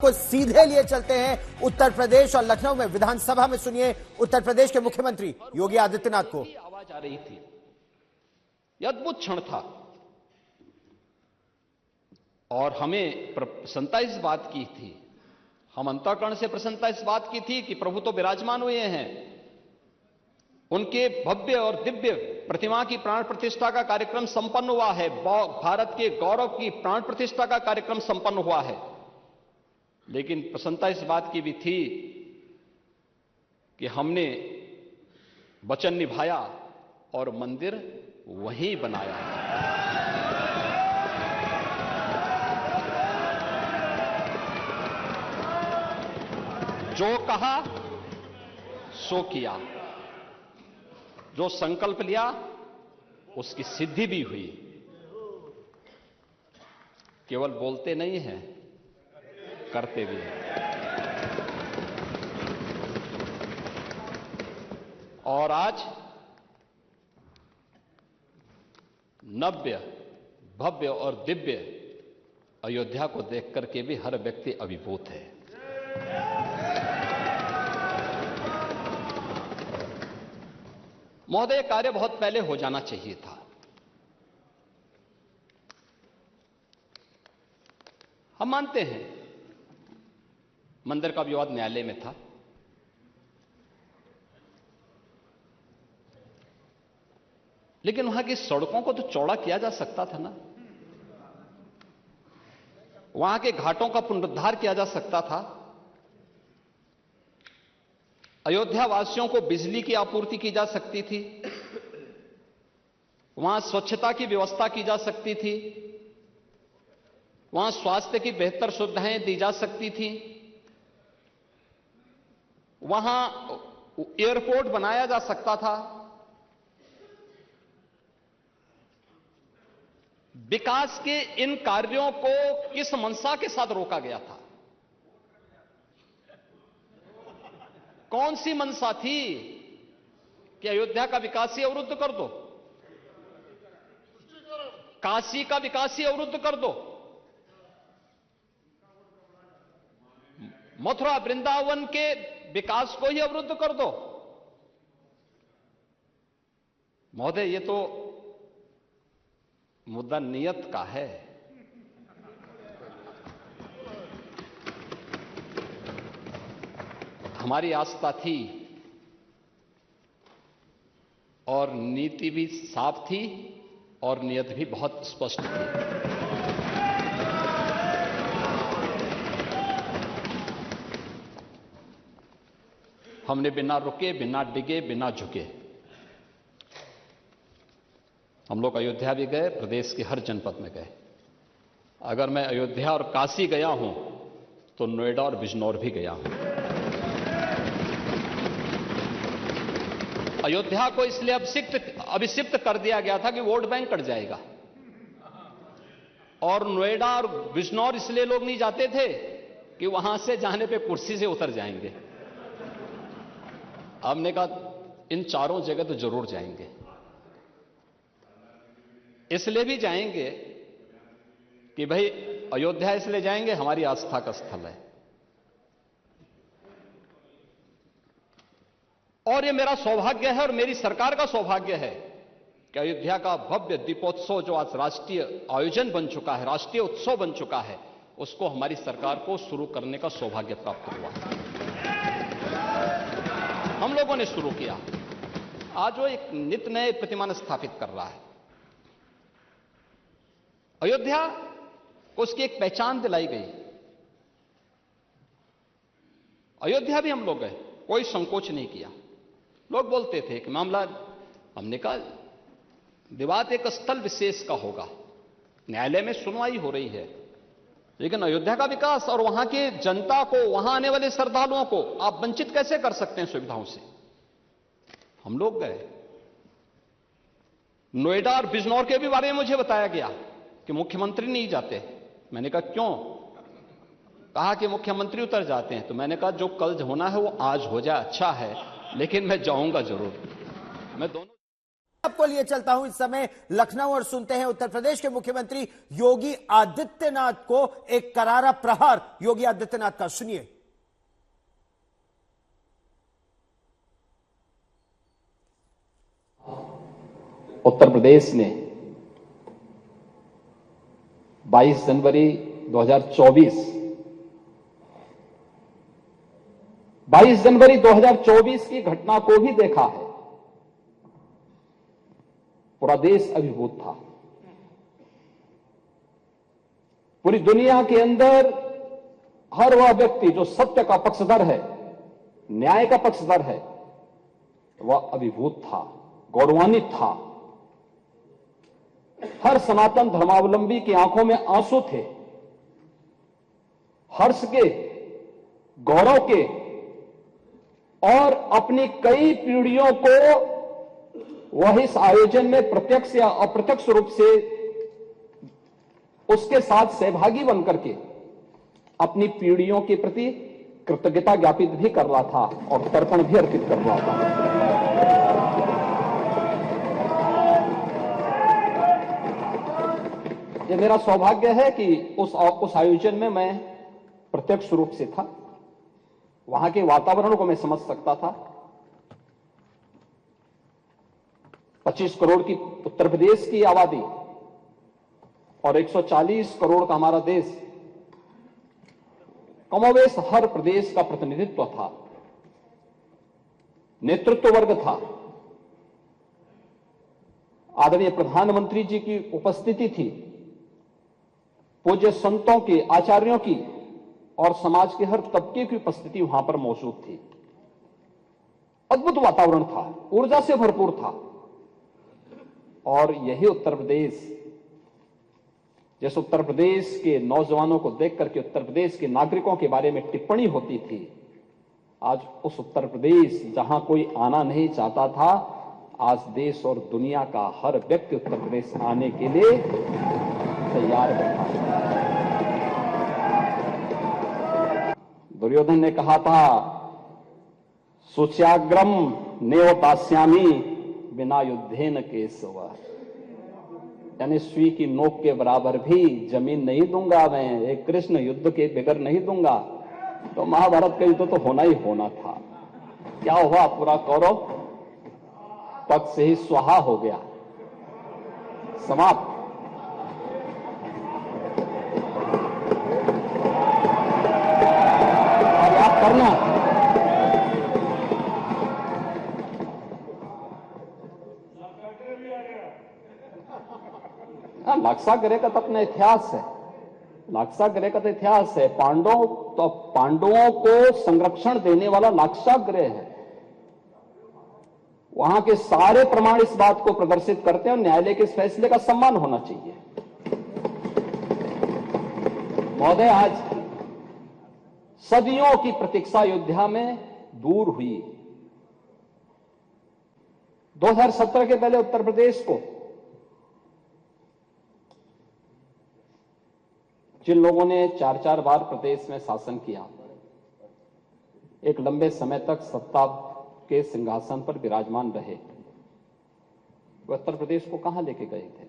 आपको सीधे लिए चलते हैं उत्तर प्रदेश और लखनऊ में विधानसभा में। सुनिए उत्तर प्रदेश के मुख्यमंत्री योगी आदित्यनाथ को। आवाज आ रही थी, यह अद्भुत क्षण था और हमें प्रसन्नता इस बात की थी, हम अंतःकरण से प्रसन्नता इस बात की थी कि प्रभु तो विराजमान हुए हैं, उनके भव्य और दिव्य प्रतिमा की प्राण प्रतिष्ठा का कार्यक्रम संपन्न हुआ है, भारत के गौरव की प्राण प्रतिष्ठा का कार्यक्रम संपन्न हुआ है। लेकिन प्रसन्नता इस बात की भी थी कि हमने वचन निभाया और मंदिर वहीं बनाया। जो कहा सो किया, जो संकल्प लिया उसकी सिद्धि भी हुई। केवल बोलते नहीं हैं, करते भी हैं। और आज नव्य, भव्य और दिव्य अयोध्या को देख करके भी हर व्यक्ति अभिभूत है। महोदय, कार्य बहुत पहले हो जाना चाहिए था। हम मानते हैं मंदिर का विवाद न्यायालय में था, लेकिन वहां की सड़कों को तो चौड़ा किया जा सकता था ना, वहां के घाटों का पुनरुद्धार किया जा सकता था, अयोध्या वासियों को बिजली की आपूर्ति की जा सकती थी, वहां स्वच्छता की व्यवस्था की जा सकती थी, वहां स्वास्थ्य की बेहतर सुविधाएं दी जा सकती थी, वहां एयरपोर्ट बनाया जा सकता था। विकास के इन कार्यों को किस मंशा के साथ रोका गया था? कौन सी मंशा थी कि अयोध्या का विकास ही अवरुद्ध कर दो, काशी का विकास ही अवरुद्ध कर दो, मथुरा वृंदावन के विकास को ही अवरुद्ध कर दो? महोदय, ये तो मुद्दा नियत का है। हमारी आस्था थी और नीति भी साफ थी और नियत भी बहुत स्पष्ट थी। हमने बिना रुके, बिना डिगे, बिना झुके हम लोग अयोध्या भी गए, प्रदेश के हर जनपद में गए। अगर मैं अयोध्या और काशी गया हूं तो नोएडा और बिजनौर भी गया हूं। अयोध्या को इसलिए अभिषिक्त कर दिया गया था कि वोट बैंक कट जाएगा, और नोएडा और बिजनौर इसलिए लोग नहीं जाते थे कि वहां से जाने पे कुर्सी से उतर जाएंगे। हमने कहा इन चारों जगह तो जरूर जाएंगे। इसलिए भी जाएंगे कि भाई अयोध्या इसलिए जाएंगे, हमारी आस्था का स्थल है, और ये मेरा सौभाग्य है और मेरी सरकार का सौभाग्य है कि अयोध्या का भव्य दीपोत्सव जो आज राष्ट्रीय आयोजन बन चुका है, राष्ट्रीय उत्सव बन चुका है, उसको हमारी सरकार को शुरू करने का सौभाग्य प्राप्त हुआ। हम लोगों ने शुरू किया। आज वो एक नित नए प्रतिमान स्थापित कर रहा है। अयोध्या को उसकी एक पहचान दिलाई गई। अयोध्या भी हम लोग गए, कोई संकोच नहीं किया। लोग बोलते थे कि मामला, हमने कहा विवाद एक स्थल विशेष का होगा, न्यायालय में सुनवाई हो रही है, लेकिन अयोध्या का विकास और वहां की जनता को, वहां आने वाले श्रद्धालुओं को आप वंचित कैसे कर सकते हैं सुविधाओं से? हम लोग गए। नोएडा और बिजनौर के भी बारे में मुझे बताया गया कि मुख्यमंत्री नहीं जाते। मैंने कहा क्यों? कहा कि मुख्यमंत्री उतर जाते हैं। तो मैंने कहा जो कल होना है वो आज हो जाए, अच्छा है, लेकिन मैं जाऊंगा जरूर। मैं दोनों आपको लिए चलता हूं इस समय लखनऊ और सुनते हैं उत्तर प्रदेश के मुख्यमंत्री योगी आदित्यनाथ को एक करारा प्रहार योगी आदित्यनाथ का। सुनिए। उत्तर प्रदेश ने 22 जनवरी 2024 की घटना को भी देखा है। पूरा देश अभिभूत था। पूरी दुनिया के अंदर हर वह व्यक्ति जो सत्य का पक्षधर है, न्याय का पक्षधर है, वह अभिभूत था, गौरवान्वित था। हर सनातन धर्मावलंबी की आंखों में आंसू थे, हर्ष के, गौरव के, और अपनी कई पीढ़ियों को वह इस आयोजन में प्रत्यक्ष या अप्रत्यक्ष रूप से उसके साथ सहभागी बनकर के अपनी पीढ़ियों के प्रति कृतज्ञता ज्ञापित भी कर रहा था और तर्पण भी अर्पित कर रहा था। यह मेरा सौभाग्य है कि उस आयोजन में मैं प्रत्यक्ष रूप से था। वहां के वातावरण को मैं समझ सकता था। 25 करोड़ की उत्तर प्रदेश की आबादी और 140 करोड़ का हमारा देश, कमोवेश हर प्रदेश का प्रतिनिधित्व था, नेतृत्व वर्ग था। आदरणीय प्रधानमंत्री जी की उपस्थिति थी, पूज्य संतों की, आचार्यों की और समाज के हर तबके की उपस्थिति वहां पर मौजूद थी। अद्भुत वातावरण था, ऊर्जा से भरपूर था। और यही उत्तर प्रदेश, जिस उत्तर प्रदेश के नौजवानों को देख करके उत्तर प्रदेश के नागरिकों के बारे में टिप्पणी होती थी, आज उस उत्तर प्रदेश जहां कोई आना नहीं चाहता था, आज देश और दुनिया का हर व्यक्ति उत्तर प्रदेश आने के लिए तैयार बैठा है। दुर्योधन ने कहा था, सुच्याग्रम नेव दास्यामी बिना युद्धेन केशव, यानी सुई की नोक के बराबर भी जमीन नहीं दूंगा मैं, एक कृष्ण युद्ध के बगैर नहीं दूंगा। तो महाभारत का युद्ध तो होना ही होना था। क्या हुआ? पूरा कौरव पद से ही स्वाहा हो गया, समाप्त। और याद करना, लाक्षागृह का तो अपना इतिहास है, लाक्षागृह का तो इतिहास है। पांडवों को संरक्षण देने वाला लाक्षागृह है। वहां के सारे प्रमाण इस बात को प्रदर्शित करते हैं और न्यायालय के इस फैसले का सम्मान होना चाहिए। महोदय, आज सदियों की प्रतीक्षा अयोध्या में दूर हुई। 2017 के पहले उत्तर प्रदेश को जिन लोगों ने 4-4 बार प्रदेश में शासन किया, एक लंबे समय तक सत्ता के सिंहासन पर विराजमान रहे, वे उत्तर प्रदेश को कहां लेके गए थे?